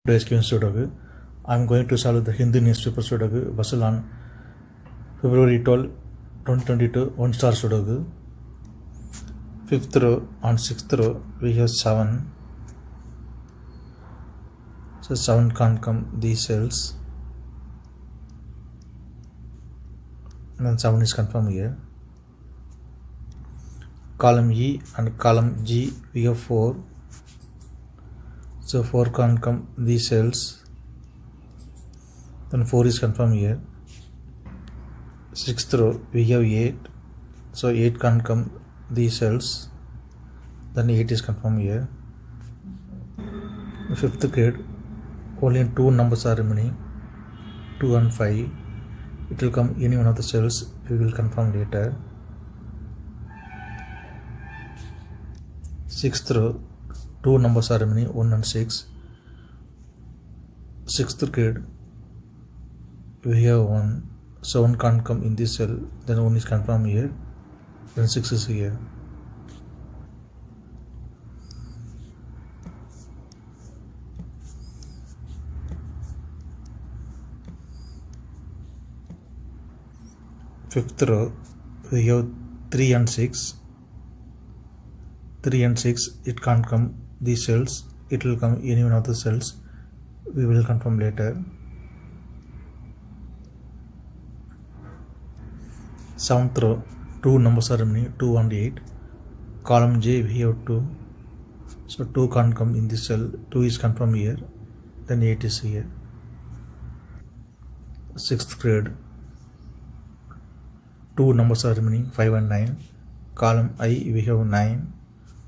To SkVm Sudoku. I am going to solve the Hindu newspaper Sudoku puzzle on February 12, 2022, 1 star Sudoku. 5th row on 6th row we have 7. So 7 can't come these cells. And then 7 is confirmed here. Column E and column G we have 4. So 4 can't come these cells. Then 4 is confirmed here. 6th row we have 8. So 8 can't come these cells. Then 8 is confirmed here. 5th grade only 2 numbers are remaining, 2 and 5. It will come any one of the cells, we will confirm later. 6th row 2 numbers are remaining, 1 and 6. 6th grade we have 1, so 1 can't come in this cell, then 1 is confirmed here, then 6 is here. Fifth row we have 3 and 6. 3 and 6 it can't come these cells, it will come any one of the cells, we will confirm later. 7th row 2 numbers are remaining, 2 and 8. Column J we have 2, so 2 can't come in this cell, 2 is confirmed here, then 8 is here. 6th grade 2 numbers are remaining, 5 and 9. Column I we have 9,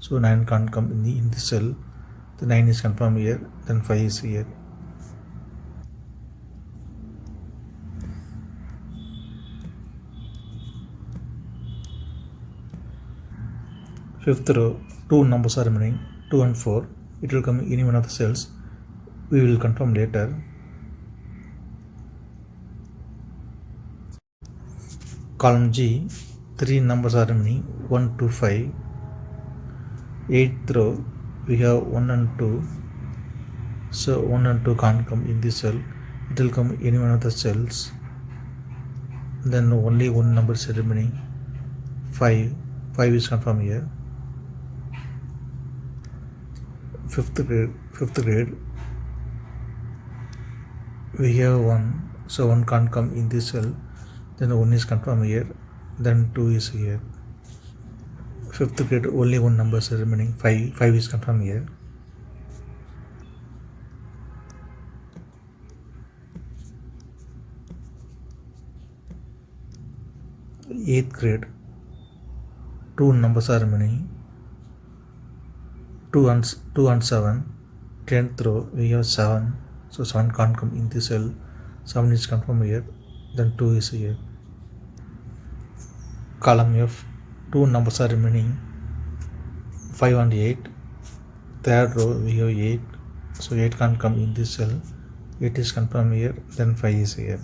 so 9 can't come in this cell, the 9 is confirmed here, then 5 is here. Fifth row 2 numbers are remaining, 2 and 4. It will come in any one of the cells, we will confirm later. Column G 3 numbers are remaining, 1 to 5. 8th row we have 1 and 2, so 1 and 2 can't come in this cell, it will come any one of the cells, then only one number is remaining, 5 is confirmed here. 5th grade we have 1, so 1 can't come in this cell, then 1 is confirmed here, then 2 is here. 5th grade only one number is remaining, 5 is confirmed here. Eighth grade 2 numbers are remaining, 2 and 7. 10th row we have 7, so 7 can't come in this cell, 7 is confirmed here, then 2 is here. Column F 2 numbers are remaining, 5 and 8. 3rd row we have 8, so 8 can't come in this cell, 8 is confirmed here, then 5 is here.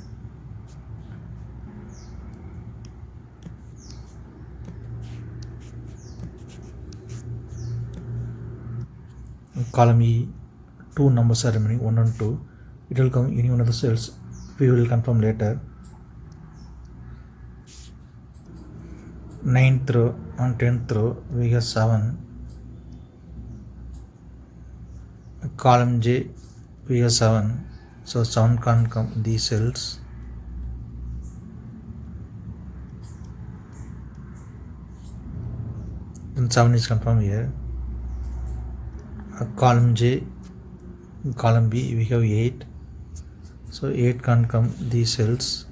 Column E 2 numbers are remaining, 1 and 2. It will come in any one of the cells, we will confirm later. 9th row and 10th row we have 7. Column J we have 7, so 7 can't come in these cells. Then 7 is confirmed here. Column J, column B we have 8, so 8 can't come these cells,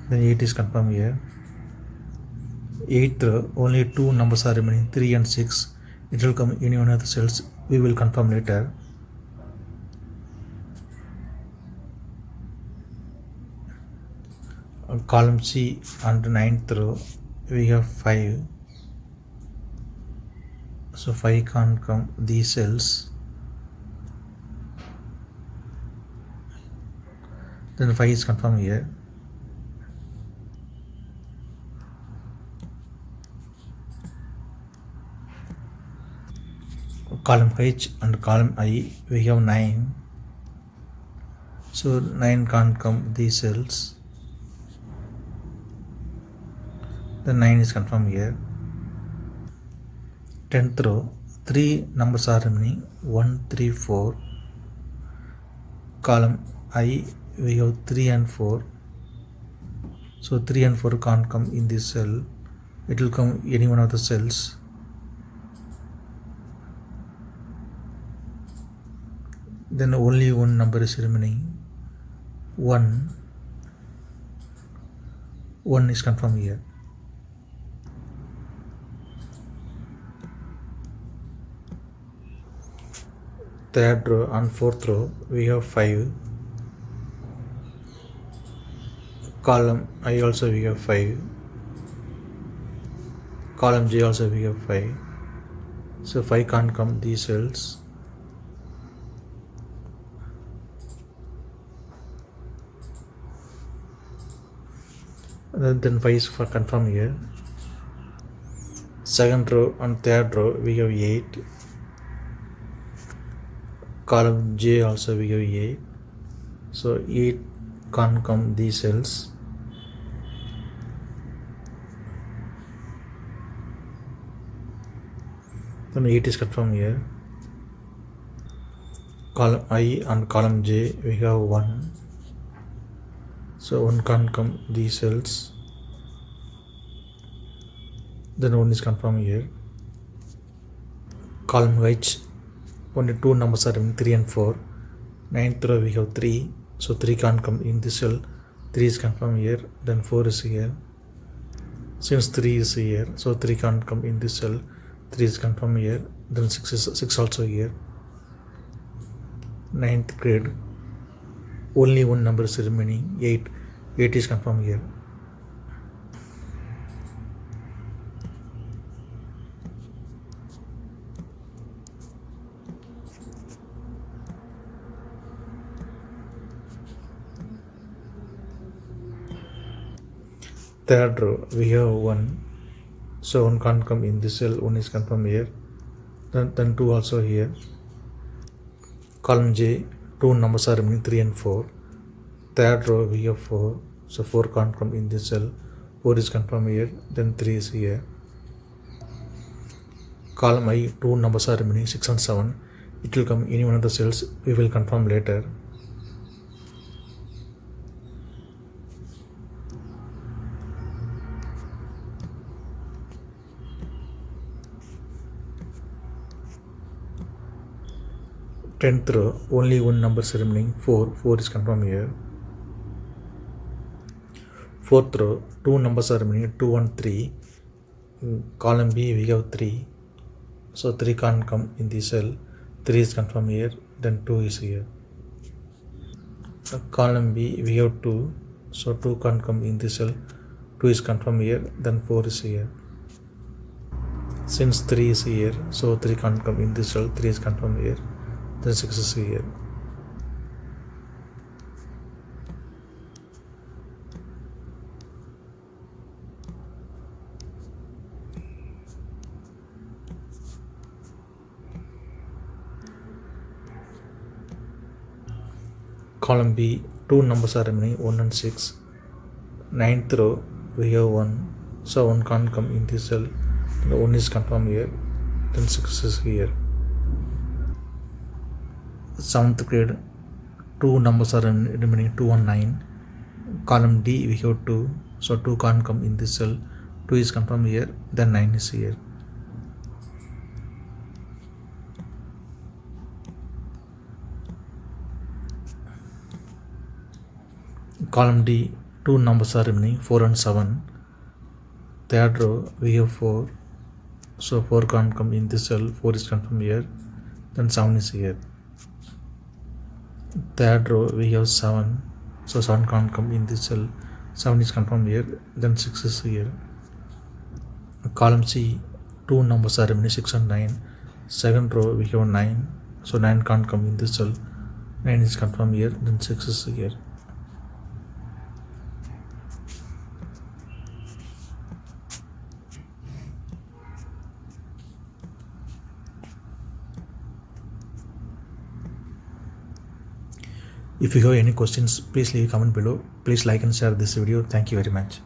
then 8 is confirmed here. 8th row only 2 numbers are remaining, 3 and 6. It will come in any one of the cells, we will confirm later. Column C and 9th row we have 5, so 5 can't come these cells, then 5 is confirmed here. column H and column I we have 9, so 9 can't come these cells, the 9 is confirmed here. 10th row 3 numbers are remaining 1 3 4, column I we have 3 and 4, so 3 and 4 can't come in this cell, it will come any one of the cells. Then only one number is remaining, 1 is confirmed here. Third row and fourth row we have 5, column I also we have 5, column J also we have 5, so 5 can't come these cells. Then 5 is for confirm here. Second row and third row we have 8, column J also we have 8, so 8 can't come these cells. Then 8 is confirmed here. Column I and column J we have 1, so 1 can't come these cells, then 1 is confirmed here. Column H only 2 numbers are remaining, 3 and 4. 9th row we have 3, so 3 can't come in this cell, 3 is confirmed here, then 4 is here. Since 3 is here, so 3 can't come in this cell, 3 is confirmed here, then 6 also here. 9th grade only one number is remaining, 8 is confirmed here. Third row we have 1, so 1 can't come in this cell, 1 is confirmed here, then 2 also here. Column J 2 numbers are remaining, 3 and 4. Third row we have 4, so 4 can't come in this cell, 4 is confirmed here, then 3 is here. Column I 2 numbers are remaining, 6 and 7, it will come any one of the cells, we will confirm later. Tenth row only one number is remaining, 4 is confirmed here. Fourth row 2 numbers are remaining, 2 and 3. Column B we have 3, so 3 can't come in the cell, 3 is confirmed here, then 2 is here. Column B we have 2, so 2 can't come in the cell, 2 is confirmed here, then 4 is here. Since 3 is here, so 3 can't come in the cell, 3 is confirmed here, then 6 is here. Column B 2 numbers are remaining, 1 and 6. 9th row we have 1, so 1 can't come in this cell, the 1 is confirmed here, then 6 is here. 7th grade 2 numbers are remaining, 2 and 9. Column D we have 2, so 2 can't come in this cell, 2 is confirmed here, then 9 is here. Column D 2 numbers are remaining, 4 and 7. Third row we have 4, so 4 can't come in this cell, 4 is confirmed here, then 7 is here. Third row we have 7, so 7 can't come in this cell, 7 is confirmed here, then 6 is here. Column C 2 numbers are remaining, 6 and 9. Second row we have 9, so 9 can't come in this cell, 9 is confirmed here, then 6 is here. If you have any questions, please leave a comment below. Please like and share this video. Thank you very much.